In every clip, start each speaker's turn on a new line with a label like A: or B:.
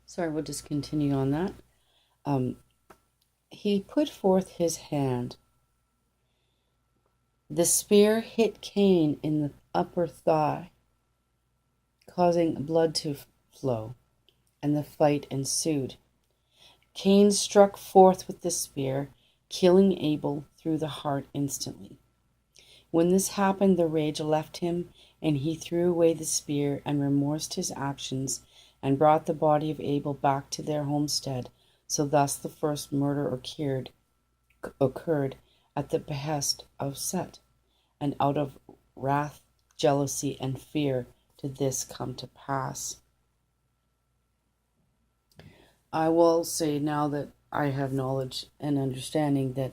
A: Sorry, we'll just continue on that. He put forth his hand. The spear hit Cain in the upper thigh, causing blood to flow, and the fight ensued. Cain struck forth with the spear, killing Abel through the heart instantly. When this happened, the rage left him, and he threw away the spear and remorsed his actions and brought the body of Abel back to their homestead. So thus the first murder occurred at the behest of Set, and out of wrath, jealousy, and fear did this come to pass. I will say now that I have knowledge and understanding that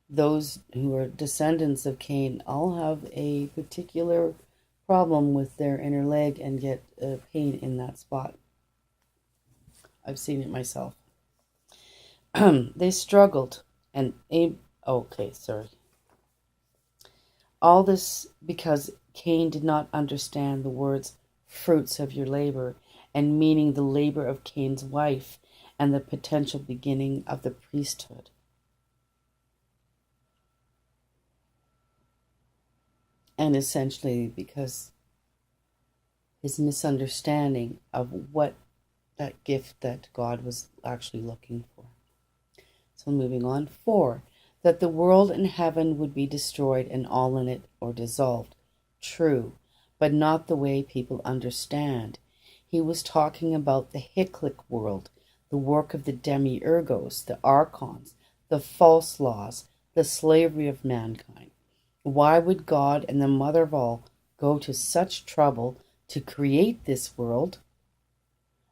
A: those who are descendants of Cain all have a particular problem with their inner leg and get pain in that spot. I've seen it myself. They struggled and all this because Cain did not understand the words fruits of your labor, and meaning the labor of Cain's wife and the potential beginning of the priesthood. And essentially because his misunderstanding of what that gift that God was actually looking for. So moving on. 4. That the world and heaven would be destroyed and all in it or dissolved. True, but not the way people understand. He was talking about the Hyklic world, the work of the demiurgos, the archons, the false laws, the slavery of mankind. Why would God and the mother of all go to such trouble to create this world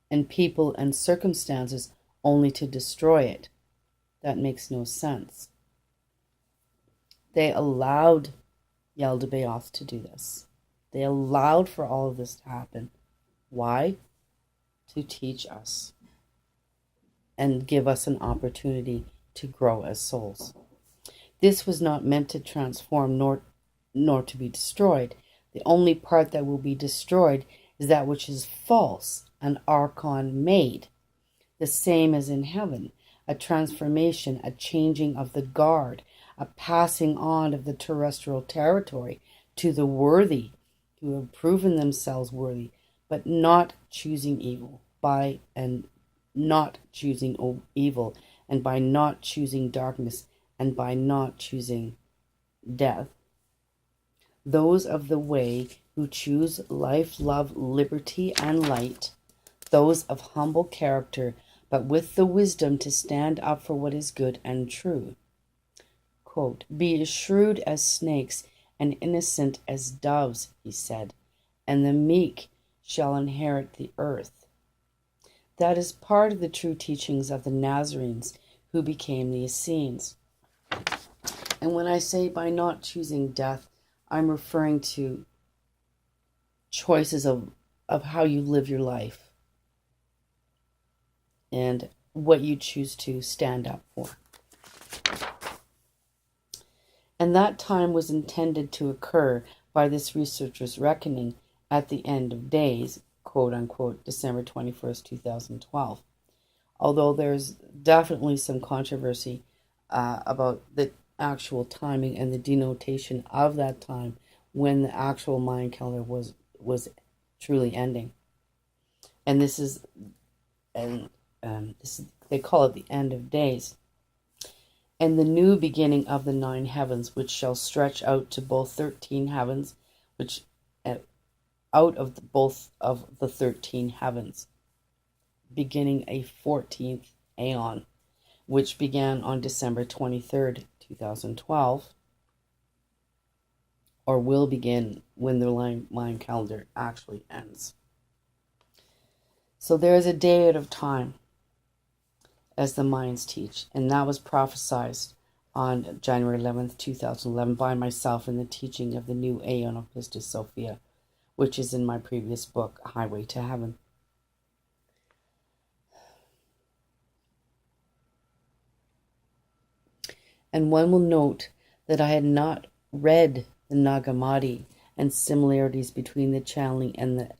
A: and people and circumstances only to destroy it? That makes no sense. They allowed Yaldabaoth to do this. They allowed for all of this to happen. Why? To teach us and give us an opportunity to grow as souls. This was not meant to transform nor to be destroyed. The only part that will be destroyed is that which is false, an archon made, the same as in heaven, a transformation, a changing of the guard, a passing on of the terrestrial territory to the worthy who have proven themselves worthy, but not choosing evil and not choosing evil, and by not choosing darkness, and by not choosing death. Those of the way who choose life, love, liberty, and light, those of humble character, but with the wisdom to stand up for what is good and true. Quote, be as shrewd as snakes and innocent as doves, he said, and the meek shall inherit the earth. That is part of the true teachings of the Nazarenes who became the Essenes. And when I say by not choosing death, I'm referring to choices of how you live your life and what you choose to stand up for. And that time was intended to occur by this researcher's reckoning at the end of days, quote unquote, December 21st, 2012. Although there's definitely some controversy about the actual timing and the denotation of that time when the actual Mayan calendar was truly ending. And this is they call it the end of days. And the new beginning of the 9 heavens, which shall stretch out to both 13 heavens, which out of both of the 13 heavens, beginning a 14th aeon, which began on December 23rd, 2012, or will begin when the Mayan calendar actually ends. So there is a day out of time, as the Mayans teach, and that was prophesied on January 11th, 2011 by myself in the teaching of the new Aeon of Pistis Sophia, which is in my previous book, Highway to Heaven. And one will note that I had not read the Nag Hammadi and similarities between the channeling and the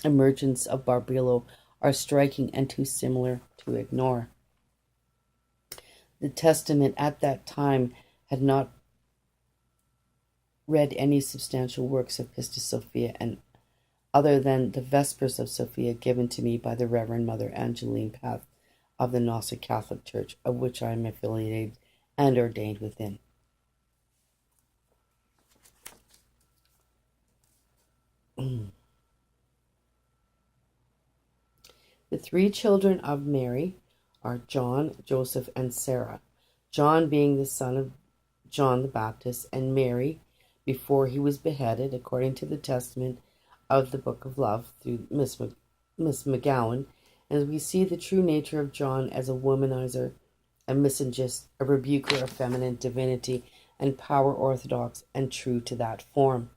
A: emergence of Barbarilo are striking and too similar to ignore. The Testament at that time had not read any substantial works of Pistis Sophia and other than the Vespers of Sophia given to me by the Reverend Mother Angeline Path of the Gnostic Catholic Church, of which I am affiliated and ordained within. The three children of Mary are John, Joseph, and Sarah. John being the son of John the Baptist, and Mary, before he was beheaded, according to the testament of the Book of Love through Miss McGowan, and we see the true nature of John as a womanizer, a misogynist, a rebuker of feminine divinity and power, orthodox and true to that form.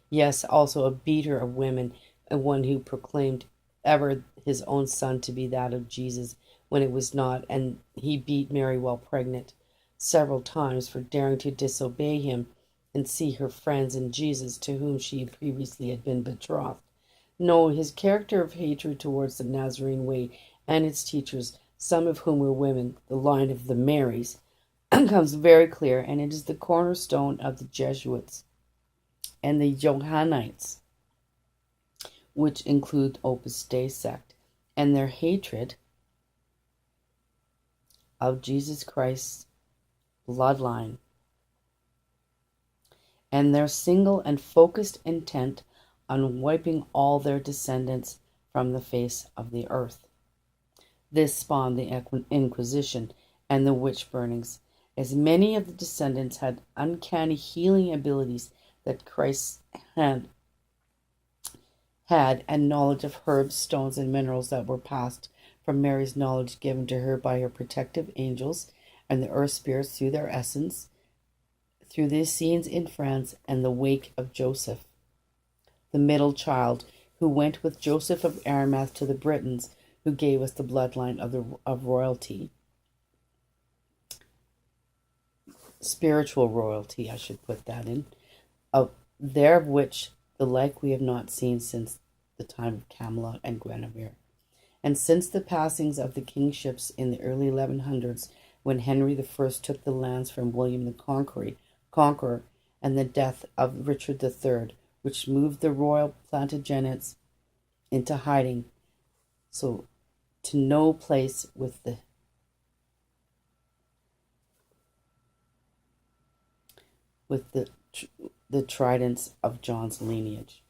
A: Yes, also a beater of women, and one who proclaimed ever his own son to be that of Jesus when it was not, and he beat Mary while pregnant several times for daring to disobey him and see her friends in Jesus, to whom she previously had been betrothed. No, his character of hatred towards the Nazarene way and its teachers, some of whom were women, the line of the Marys, comes very clear, and it is the cornerstone of the Jesuits and the Johannites, which include Opus Dei sect, and their hatred of Jesus Christ's bloodline, and their single and focused intent on wiping all their descendants from the face of the earth. This spawned the Inquisition and the witch burnings, as many of the descendants had uncanny healing abilities that Christ had, and knowledge of herbs, stones, and minerals that were passed from Mary's knowledge given to her by her protective angels and the earth spirits through their essence, through the scenes in France and the wake of Joseph, the middle child who went with Joseph of Arimathea to the Britons, who gave us the bloodline of royalty, spiritual royalty, I should put that in, of which the like we have not seen since the time of Camelot and Guinevere. And since the passings of the kingships in the early 1100s, when Henry I took the lands from William the Conqueror, and the death of Richard III, which moved the royal Plantagenets into hiding, so to no place with the tridents of John's lineage.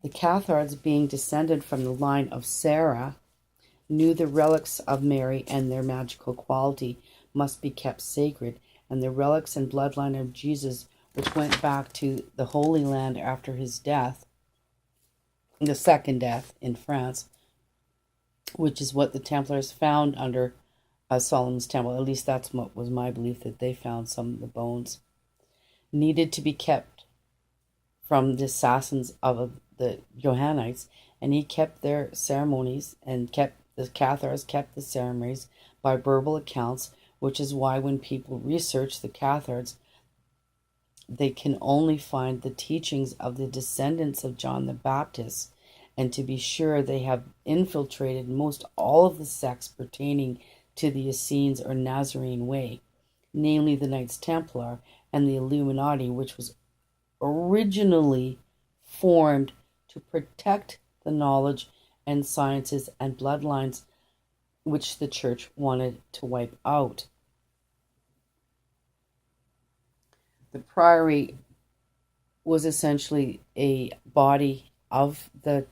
A: The Cathards, being descended from the line of Sarah, knew the relics of Mary and their magical quality must be kept sacred, and the relics and bloodline of Jesus, which went back to the Holy Land after his death, the second death in France, which is what the Templars found under Solomon's Temple. At least that's what was my belief, that they found some of the bones, needed to be kept from the assassins of the Johannites, and he kept their ceremonies, and the Cathars kept the ceremonies by verbal accounts, which is why when people research the Cathars, they can only find the teachings of the descendants of John the Baptist, and to be sure they have infiltrated most all of the sects pertaining to the Essenes or Nazarene way, namely the Knights Templar and the Illuminati, which was originally formed to protect the knowledge and sciences and bloodlines which the church wanted to wipe out. The priory was essentially a body of that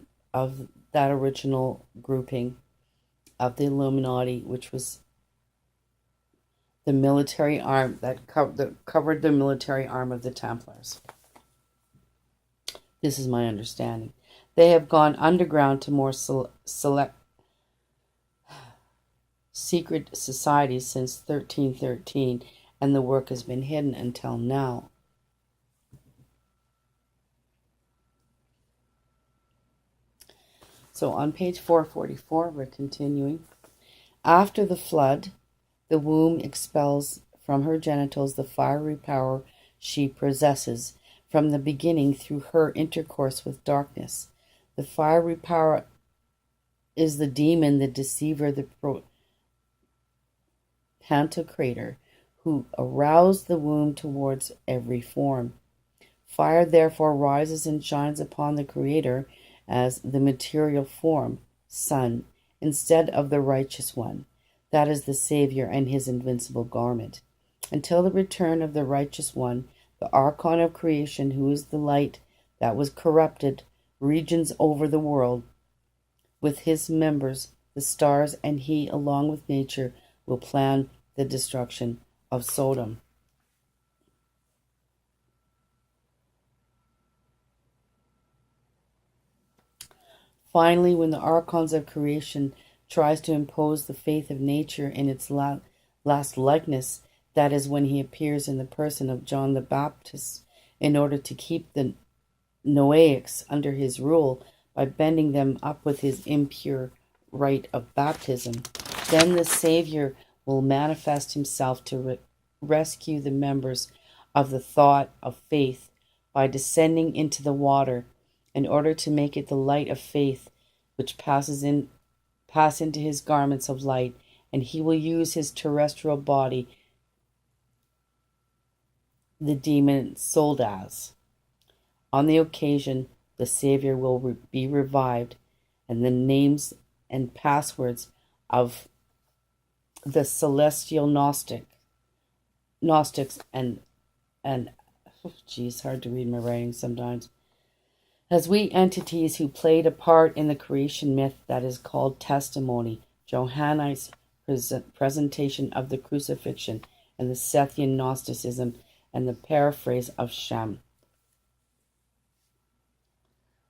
A: original grouping of the Illuminati, which was the military arm that covered the military arm of the Templars. This is my understanding. They have gone underground to more select secret societies since 1313, and the work has been hidden until now. So on page 444, we're continuing. After the flood, the womb expels from her genitals the fiery power she possesses from the beginning through her intercourse with darkness. The fiery power is the demon, the deceiver, the pantocrator, who aroused the womb towards every form. Fire therefore rises and shines upon the Creator as the material form, sun, instead of the righteous one, that is the Savior and his invincible garment. Until the return of the righteous one, the archon of creation, who is the light that was corrupted, regions over the world with his members, the stars, and he, along with nature, will plan the destruction of Sodom. Finally, when the archons of creation tries to impose the faith of nature in its last likeness, that is when he appears in the person of John the Baptist in order to keep the Noahics under his rule by bending them up with his impure rite of baptism, then the Savior will manifest himself to rescue the members of the thought of faith by descending into the water in order to make it the light of faith which pass into his garments of light, and he will use his terrestrial body, the demon Soldas. On the occasion, the Savior will be revived, and the names and passwords of the celestial Gnostics and hard to read my writing sometimes, as we entities who played a part in the creation myth that is called testimony, Johannite's presentation of the crucifixion, and the Sethian Gnosticism, and the paraphrase of Shem.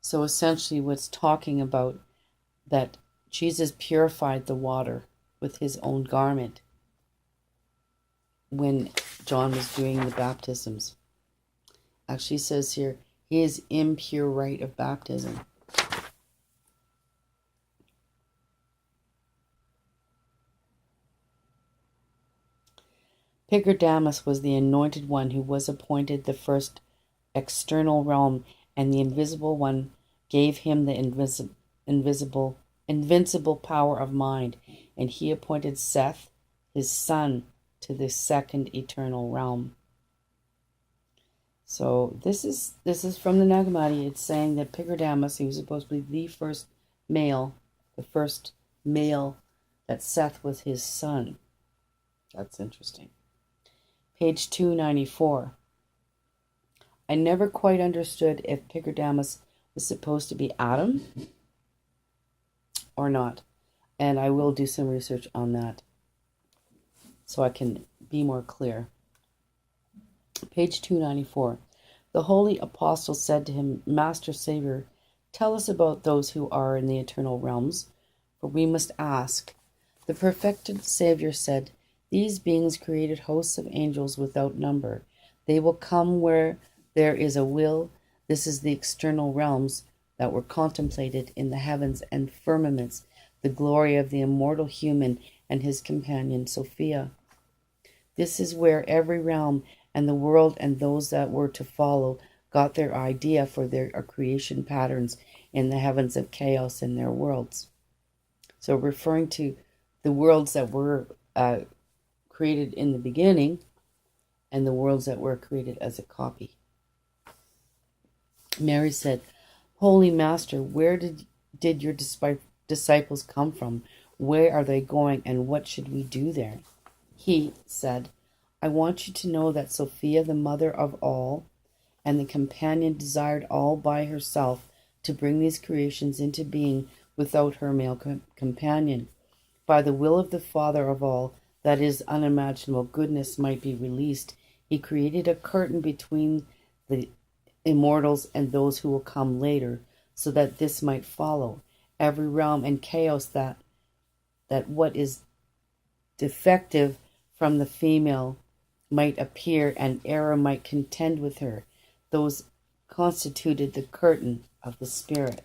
A: So essentially what's talking about that Jesus purified the water with his own garment when John was doing the baptisms. Actually says here, his impure rite of baptism. Pigurdamus was the anointed one who was appointed the first external realm, and the invisible one gave him the invincible power of mind, and he appointed Seth, his son, to the second eternal realm. So this is from the Nag Hammadi. It's saying that Pigurdamus, he was supposed to be the first male that Seth was his son. That's interesting. Page 294. I never quite understood if Pigurdamus was supposed to be Adam or not, and I will do some research on that so I can be more clear. Page 294. The holy apostle said to him, Master Savior, tell us about those who are in the eternal realms, for we must ask. The perfected Savior said, these beings created hosts of angels without number. They will come where there is a will. This is the external realms that were contemplated in the heavens and firmaments, the glory of the immortal human and his companion Sophia. This is where every realm and the world and those that were to follow got their idea for their creation patterns in the heavens of chaos and their worlds. So referring to the worlds that were created in the beginning and the worlds that were created as a copy. Mary said, Holy Master, where did your disciples come from? Where are they going, and what should we do there? He said, I want you to know that Sophia, the mother of all, and the companion, desired all by herself to bring these creations into being without her male companion. By the will of the Father of all, that is, unimaginable goodness might be released, he created a curtain between the immortals and those who will come later, so that this might follow. Every realm and chaos that what is defective from the female might appear, and error might contend with her. Those constituted the curtain of the spirit.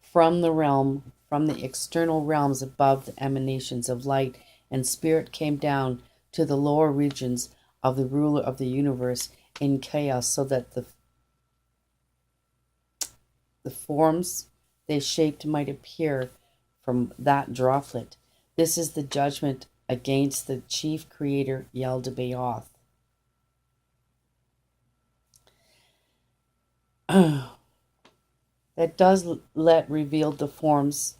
A: From the external realms above, the emanations of light and spirit came down to the lower regions of the ruler of the universe in chaos, so that the forms they shaped might appear from that droplet. This is the judgment against the chief creator Yaldabaoth. That does let revealed the forms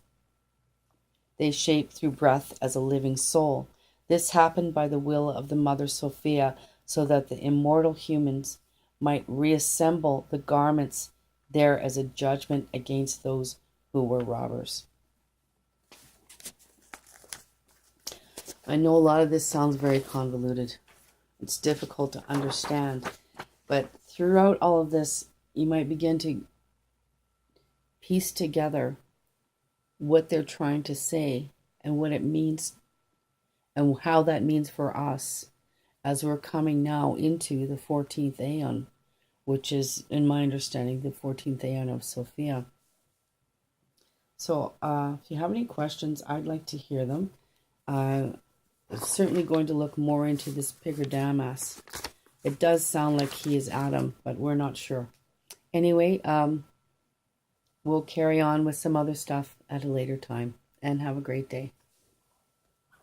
A: they shape through breath as a living soul. This happened by the will of the Mother Sophia, so that the immortal humans might reassemble the garments there as a judgment against those who were robbers. I know a lot of this sounds very convoluted. It's difficult to understand, but throughout all of this, you might begin to piece together what they're trying to say and what it means and how that means for us as we're coming now into the 14th Aeon, which is, in my understanding, the 14th Aeon of Sophia. So if you have any questions, I'd like to hear them. I'm certainly going to look more into this Pigurdamas. It does sound like he is Adam, but we're not sure. Anyway, we'll carry on with some other stuff at a later time, and have a great day.